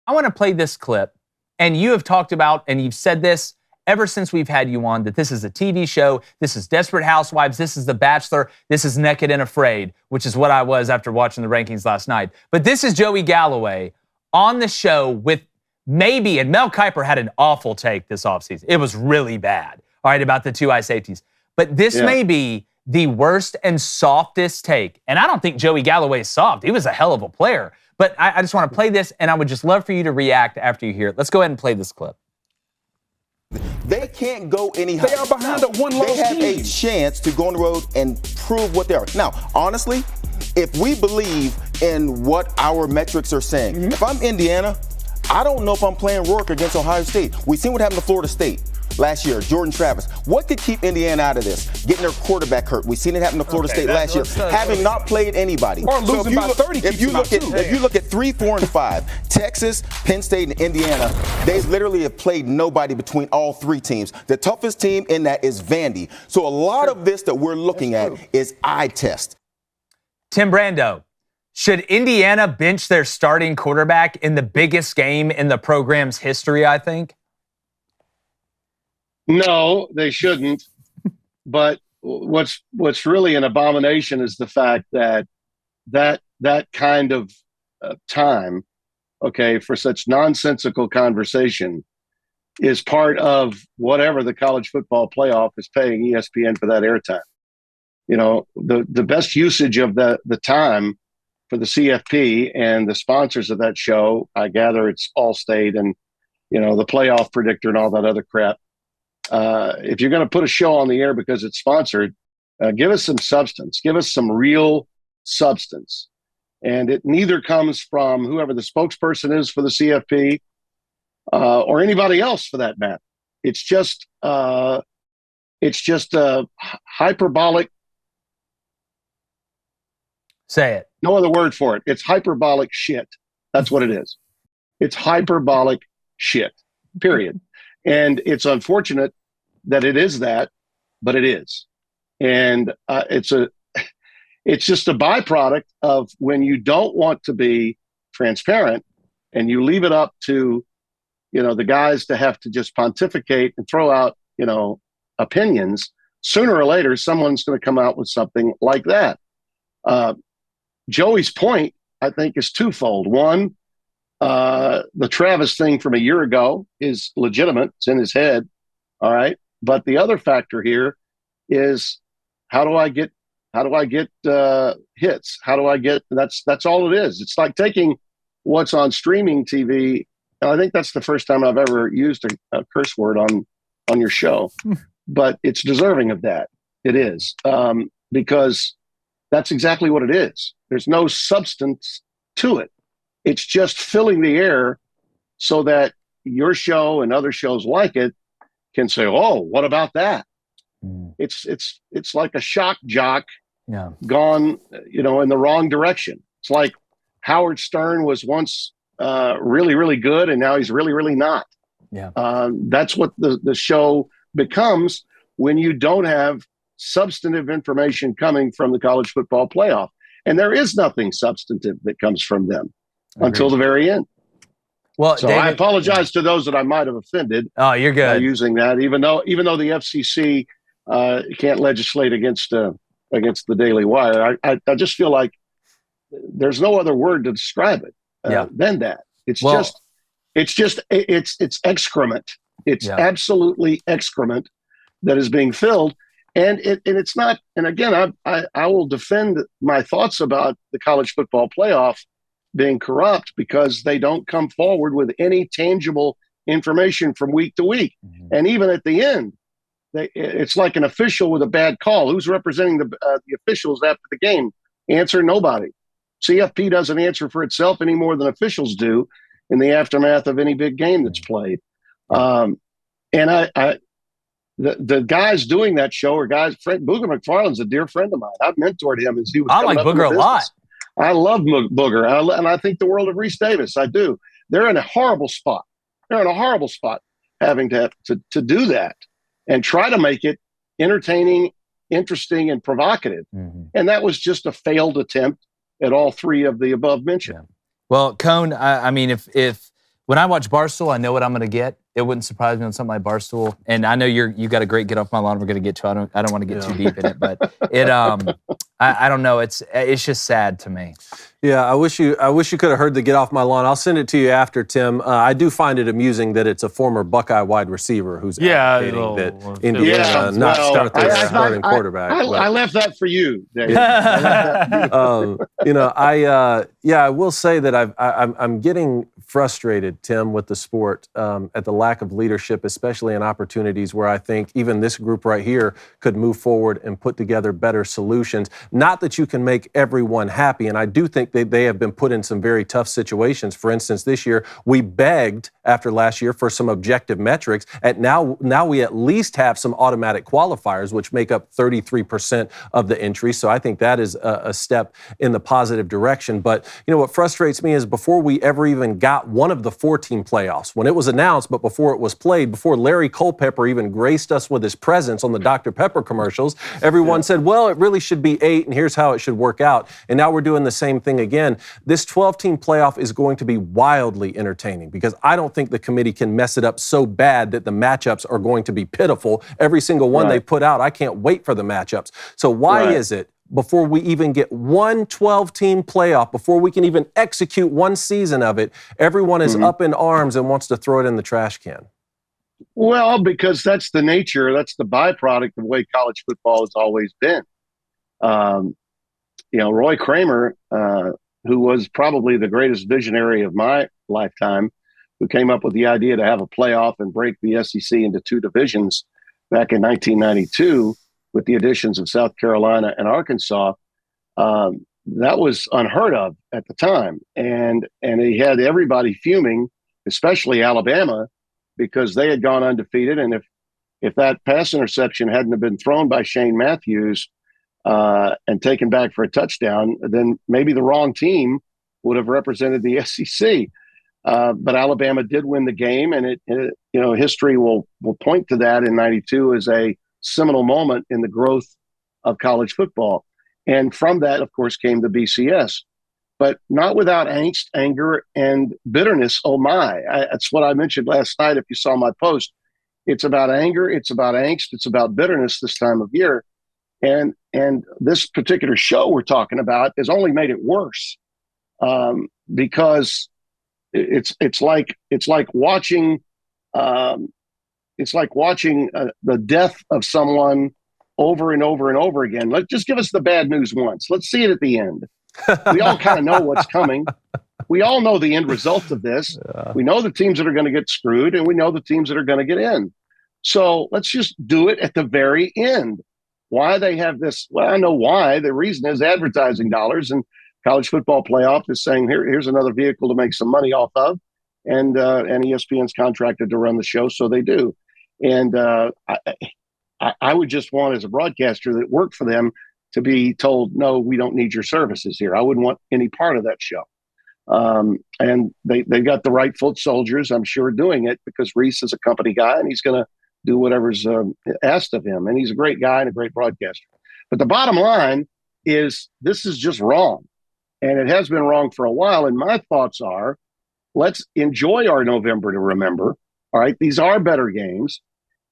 I want to play this clip, and you have talked about, and you've said this ever since we've had you on, that this is a TV show, this is Desperate Housewives, this is The Bachelor, this is Naked and Afraid, which is what I was after watching the rankings last night. But this is Joey Galloway on the show with maybe, and Mel Kiper had an awful take this offseason. It was really bad, all right, about the two eye safeties. But this may be the worst and softest take. And I don't think Joey Galloway is soft. He was a hell of a player. But I just want to play this, and I would just love for you to react after you hear it. Let's go ahead and play this clip. They can't go any higher. They are behind a one-loss They have team. a chance to go on the road and prove what they are. Now, honestly, if we believe in what our metrics are saying, if I'm Indiana, I don't know if I'm playing Rourke against Ohio State. We've seen what happened to Florida State last year, Jordan Travis. What could keep Indiana out of this? Getting their quarterback hurt. We've seen it happen to Florida State last year, having not played anybody. Or losing by 30 if you look at 3, 4, and 5, Texas, Penn State, and Indiana, they literally have played nobody between all three teams. The toughest team in that is Vandy. So a lot of this that we're looking at is eye test. Tim Brando, should Indiana bench their starting quarterback in the biggest game in the program's history, I think? No, they shouldn't. But what's really an abomination is the fact that kind of time, okay, for such nonsensical conversation is part of whatever the college football playoff is paying ESPN for that airtime. You know, the best usage of the time for the CFP and the sponsors of that show, I gather it's Allstate and, you know, the playoff predictor and all that other crap. If you're going to put a show on the air because it's sponsored, give us some substance, give us some real substance. And it neither comes from whoever the spokesperson is for the CFP or anybody else for that matter. It's just a hyperbolic. Say it. No other word for it. It's hyperbolic shit. That's what it is. It's hyperbolic shit, period. And it's unfortunate that it is that, but it is. And it's just a byproduct of when you don't want to be transparent and you leave it up to, you know, the guys to have to just pontificate and throw out, you know, opinions. Sooner or later, someone's going to come out with something like that. Joey's point, I think, is twofold. One, the Travis thing from a year ago is legitimate. It's in his head. All right. But the other factor here is how do I get hits? How do I get, that's all it is. It's like taking what's on streaming TV. And I think that's the first time I've ever used a curse word on your show, but it's deserving of that. It is because that's exactly what it is. There's no substance to it. It's just filling the air so that your show and other shows like it can say, "Oh, what about that?" It's like a shock jock gone, you know, in the wrong direction. It's like Howard Stern was once really, really good, and now he's really, really not. Yeah, that's what the show becomes when you don't have substantive information coming from the college football playoff, and there is nothing substantive that comes from them until the very end. Well, so David, I apologize to those that I might have offended. Oh, you're good. Using that, even though the FCC can't legislate against the Daily Wire, I just feel like there's no other word to describe it than that. It's excrement. It's absolutely excrement that is being filled, and it's not. And again, I will defend my thoughts about the college football playoff being corrupt because they don't come forward with any tangible information from week to week. And even at the end, it's like an official with a bad call. Who's representing the officials after the game? Answer: nobody. CFP doesn't answer for itself any more than officials do in the aftermath of any big game that's played. And the guys doing that show are guys. Booger McFarland's a dear friend of mine. I've mentored him as he was. I like Booger a lot. I love Booger, and I think the world of Reese Davis. I do. They're in a horrible spot. Having to do that and try to make it entertaining, interesting, and provocative. And that was just a failed attempt at all three of the above mentioned. Well, Cone, I mean, if When I watch Barstool, I know what I'm going to get. It wouldn't surprise me on something like Barstool. And I know you got a great get off my lawn we're going to get to. I don't want to get too deep in it, but it I don't know. It's just sad to me. Yeah, I wish you could have heard the get off my lawn. I'll send it to you after, Tim. I do find it amusing that it's a former Buckeye wide receiver who's advocating that Indiana not start their starting quarterback. I left that for you, Dave. I will say that I'm getting frustrated, Tim, with the sport at the lack of leadership, especially in opportunities where I think even this group right here could move forward and put together better solutions. Not that you can make everyone happy, and I do think they have been put in some very tough situations. For instance, this year, we begged after last year for some objective metrics, and now we at least have some automatic qualifiers, which make up 33% of the entries. So I think that is a step in the positive direction. But, what frustrates me is before we ever even got one of the 4-team playoffs, when it was announced, but before it was played, before Larry Culpepper even graced us with his presence on the Dr. Pepper commercials, everyone said, well, it really should be 8, and here's how it should work out. And now we're doing the same thing again. This 12-team playoff is going to be wildly entertaining because I don't think the committee can mess it up so bad that the matchups are going to be pitiful. Every single one they put out, I can't wait for the matchups. So why is it before we even get one 12-team playoff, before we can even execute one season of it, everyone is up in arms and wants to throw it in the trash can? Well, because that's the nature, that's the byproduct of the way college football has always been. Roy Kramer, who was probably the greatest visionary of my lifetime, who came up with the idea to have a playoff and break the SEC into 2 divisions back in 1992 with the additions of South Carolina and Arkansas. That was unheard of at the time. And he had everybody fuming, especially Alabama, because they had gone undefeated. And if that pass interception hadn't have been thrown by Shane Matthews and taken back for a touchdown, then maybe the wrong team would have represented the SEC. But Alabama did win the game, and history will point to that in '92 as a seminal moment in the growth of college football. And from that, of course, came the BCS, but not without angst, anger, and bitterness. Oh my, that's what I mentioned last night. If you saw my post, it's about anger, it's about angst, it's about bitterness this time of year. And this particular show we're talking about has only made it worse because it's like watching the death of someone over and over and over again. Just give us the bad news once. Let's see it at the end. We all kind of know what's coming. We all know the end result of this. We know the teams that are going to get screwed, and we know the teams that are going to get in. So let's just do it at the very end. Why they have this? Well, I know why. The reason is advertising dollars, and college football playoff is saying here's another vehicle to make some money off of, and ESPN's contracted to run the show, so they do. And I would just want, as a broadcaster that worked for them, to be told, no, we don't need your services here. I wouldn't want any part of that show. And they've got the right foot soldiers, I'm sure, doing it because Reese is a company guy and he's going to do whatever's asked of him. And he's a great guy and a great broadcaster. But the bottom line is this is just wrong. And it has been wrong for a while. And my thoughts are, let's enjoy our November to remember. All right. These are better games.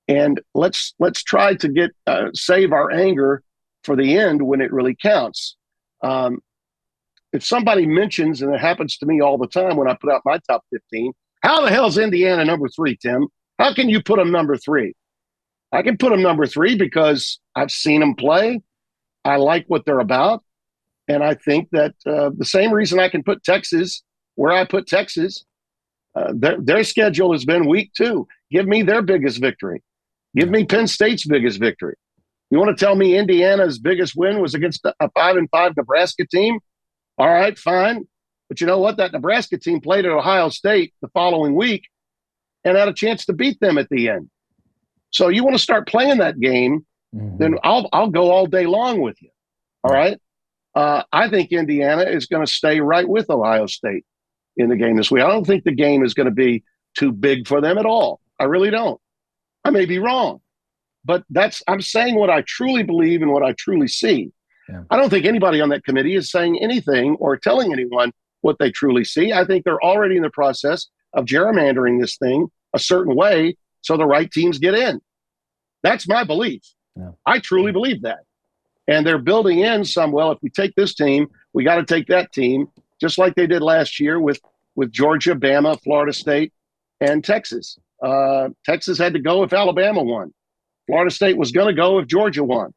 And let's try to get save our anger for the end when it really counts. If somebody mentions, and it happens to me all the time when I put out my top 15, how the hell's Indiana number 3, Tim? How can you put them number 3? I can put them number 3 because I've seen them play. I like what they're about. And I think that the same reason I can put Texas where I put Texas, their schedule has been weak too. Give me their biggest victory. Give me Penn State's biggest victory. You want to tell me Indiana's biggest win was against a 5-5 Nebraska team? All right, fine. But you know what? That Nebraska team played at Ohio State the following week and had a chance to beat them at the end. So you want to start playing that game, then I'll go all day long with you. All right? I think Indiana is going to stay right with Ohio State in the game this week. I don't think the game is going to be too big for them at all. I really don't. I may be wrong. But I'm saying what I truly believe and what I truly see. Yeah. I don't think anybody on that committee is saying anything or telling anyone what they truly see. I think they're already in the process of gerrymandering this thing a certain way so the right teams get in. That's my belief. Yeah. I truly believe that. And they're building in some, well, if we take this team, we got to take that team, just like they did last year with Georgia, Bama, Florida State, and Texas. Texas had to go if Alabama won. Florida State was going to go if Georgia won.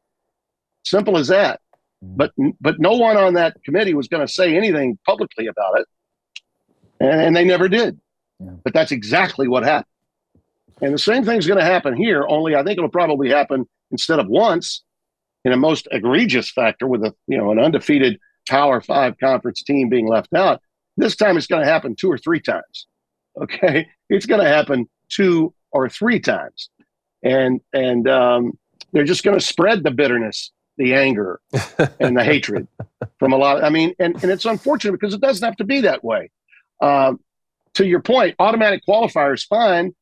Simple as that. But no one on that committee was going to say anything publicly about it. And they never did. Yeah. But that's exactly what happened. And the same thing's going to happen here, only I think it'll probably happen instead of once in a most egregious factor with an undefeated Power 5 conference team being left out. This time it's going to happen 2 or 3 times. Okay? It's going to happen 2 or 3 times. And they're just going to spread the bitterness, the anger, and the hatred from a lot. And it's unfortunate because it doesn't have to be that way. To your point, automatic qualifier is fine,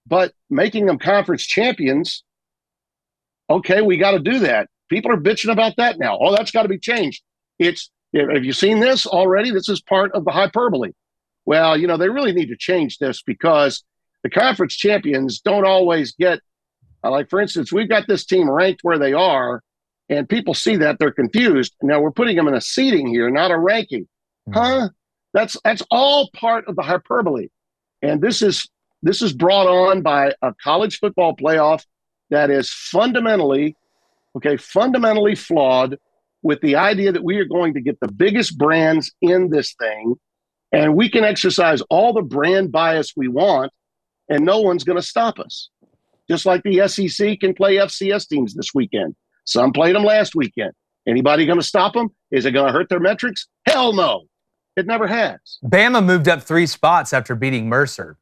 but making them conference champions, okay, we got to do that. People are bitching about that now. Oh, that's got to be changed. Have you seen this already? This is part of the hyperbole. Well, they really need to change this because the conference champions don't always get, like, for instance, we've got this team ranked where they are, and people see that, they're confused. Now we're putting them in a seeding here, not a ranking. Huh? That's all part of the hyperbole. And this is brought on by a college football playoff that is fundamentally flawed with the idea that we are going to get the biggest brands in this thing, and we can exercise all the brand bias we want, and no one's going to stop us. Just like the SEC can play FCS teams this weekend. Some played them last weekend. Anybody going to stop them? Is it going to hurt their metrics? Hell no. It never has. Bama moved up 3 spots after beating Mercer.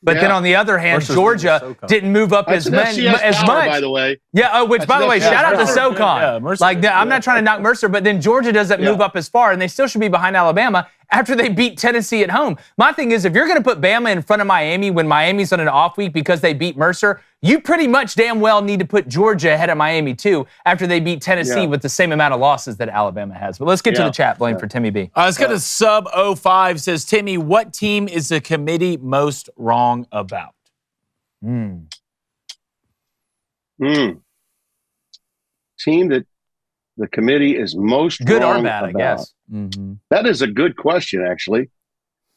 But then on the other hand, Mercer's Georgia didn't move up as much. By the way. Yeah, which, by the way, shout out to SoCon. Yeah, I'm not trying to knock Mercer, but then Georgia doesn't move up as far, and they still should be behind Alabama after they beat Tennessee at home. My thing is, if you're going to put Bama in front of Miami when Miami's on an off week because they beat Mercer, you pretty much damn well need to put Georgia ahead of Miami, too, after they beat Tennessee with the same amount of losses that Alabama has. But let's get to the chat, Blaine, for Timmy B. Let's go to Sub05, says, Timmy, what team is the committee most wrong about? Team that the committee is most good wrong or bad, about. I guess. That is a good question, actually,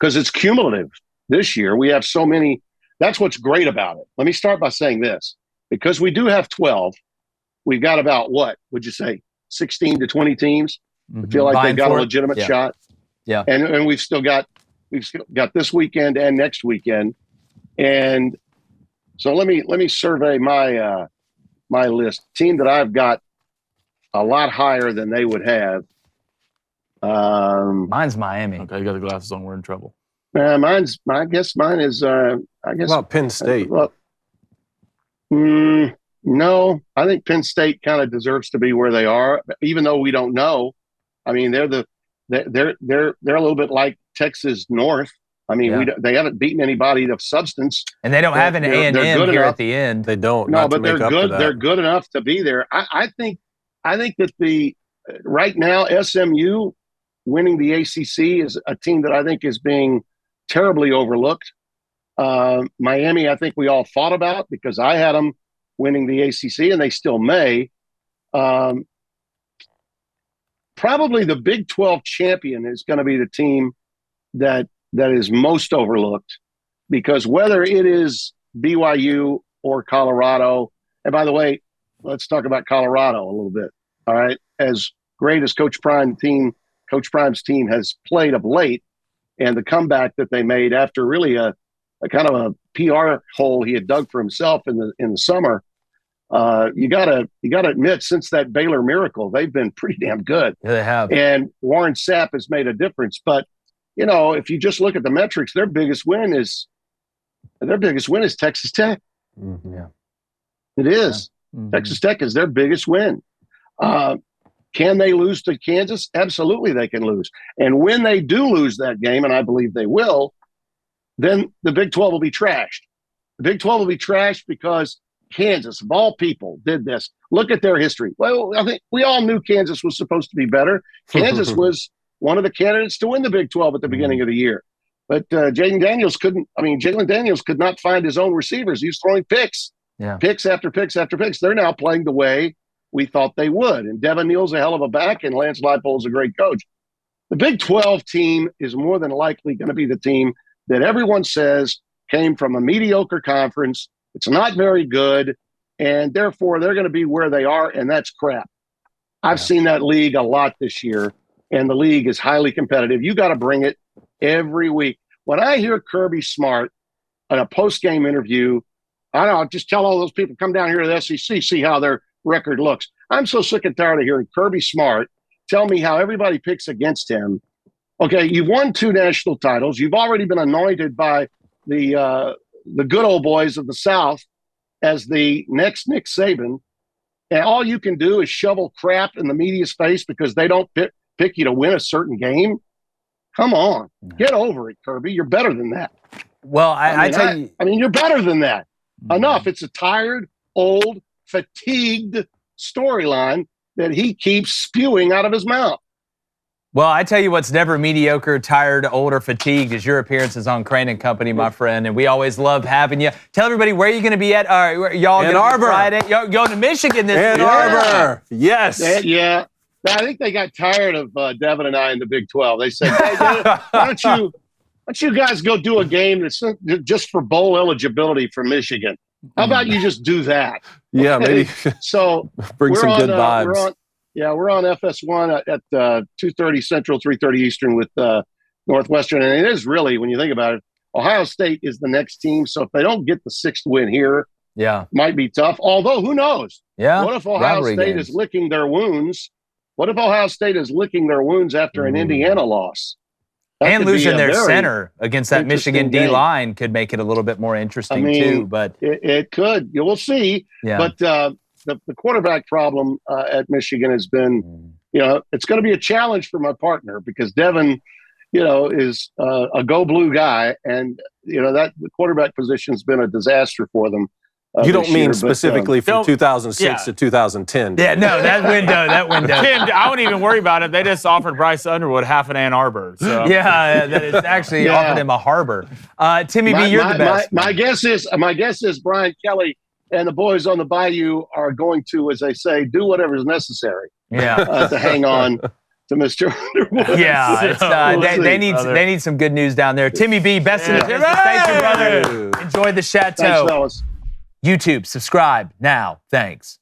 because it's cumulative. This year, we have so many. That's what's great about it. Let me start by saying this. Because we do have 12, we've got about, what would you say, 16 to 20 teams? I feel like they've got a legitimate shot. Yeah. And we've still got this weekend and next weekend. And so let me survey my my list. Team that I've got a lot higher than they would have. Mine's Miami. Okay, you got the glasses on. We're in trouble. I guess mine is. How about Penn State? No, I think Penn State kind of deserves to be where they are, even though we don't know. I mean, they're a little bit like Texas North. I mean, they haven't beaten anity of substance, and they don't have an A&M here at the end. They don't. No, but they're good. They're good enough to be there. I think that right now SMU winning the ACC is a team that I think is being terribly overlooked. Miami, I think we all thought about because I had them winning the ACC, and they still may. Probably the Big 12 champion is going to be the team that is most overlooked, because whether it is BYU or Colorado, and by the way, let's talk about Colorado a little bit. All right, as great as Coach Prime's team has played of late, and the comeback that they made after really a kind of a PR hole he had dug for himself in the summer. You gotta admit, since that Baylor miracle, they've been pretty damn good. Yeah, they have. And Warren Sapp has made a difference. But if you just look at the metrics, their biggest win is Texas Tech. Mm-hmm. Yeah, it is. Yeah. Mm-hmm. Texas Tech is their biggest win. Can they lose to Kansas? Absolutely, they can lose. And when they do lose that game, and I believe they will, then the Big 12 will be trashed. The Big 12 will be trashed because Kansas, of all people, did this. Look at their history. Well, I think we all knew Kansas was supposed to be better. Kansas was one of the candidates to win the Big 12 at the beginning of the year. But Jalen Daniels couldn't. I mean, Jalen Daniels could not find his own receivers. He was throwing picks, picks after picks after picks. They're now playing the way we thought they would. And Devin Neal's a hell of a back, and Lance Leipold's a great coach. The Big 12 team is more than likely going to be the team that everyone says came from a mediocre conference. It's not very good, and therefore they're going to be where they are, and that's crap. I've seen that league a lot this year, and the league is highly competitive. You got to bring it every week. When I hear Kirby Smart in a post-game interview, I don't know, just tell all those people, come down here to the SEC, see how their record looks. I'm so sick and tired of hearing Kirby Smart tell me how everybody picks against him. Okay, you've won 2 national titles. You've already been anointed by the good old boys of the South as the next Nick Saban. And all you can do is shovel crap in the media's face because they don't pick you to win a certain game. Come on, get over it, Kirby. You're better than that. Well, I tell you, I mean, you're better than that. Enough. It's a tired, old, fatigued storyline that he keeps spewing out of his mouth. Well, I tell you what's never mediocre, tired, old, or fatigued is your appearances on Crain and Company, my friend. And we always love having you. Tell everybody where you're going to be at. Y'all Ann Arbor. Friday. Y'all going to Michigan this Ann week. Arbor. Yes. Yeah. I think they got tired of Devin and I in the Big 12. They said, hey, why don't you guys go do a game that's just for bowl eligibility for Michigan? How about you just do that? Yeah, maybe. So bring some good vibes. We're on FS1 at 2:30 Central, 3:30 Eastern with Northwestern. And it is really, when you think about it, Ohio State is the next team. So if they don't get the 6th win here, might be tough. Although, who knows? Yeah. What if Ohio State is licking their wounds? What if Ohio State is licking their wounds after an Indiana loss? And losing their center against that Michigan D-line could make it a little bit more interesting, too. But it could. We'll see. Yeah. But the quarterback problem at Michigan has been, it's going to be a challenge for my partner because Devin, is a go blue guy. And, that the quarterback position has been a disaster for them. You don't mean specifically from 2006 to 2010. Yeah, no, that window. Tim, I wouldn't even worry about it. They just offered Bryce Underwood half an Ann Arbor. So. Yeah, that is actually offered him a harbor. Timmy B, you're the best. My guess is Brian Kelly and the boys on the Bayou are going to, as they say, do whatever is necessary. To hang on to Mr. Underwood. Yeah, they need some good news down there. Timmy B, best in the business. Thank you, brother. Enjoy the chateau. Thanks, fellas. YouTube, subscribe now. Thanks.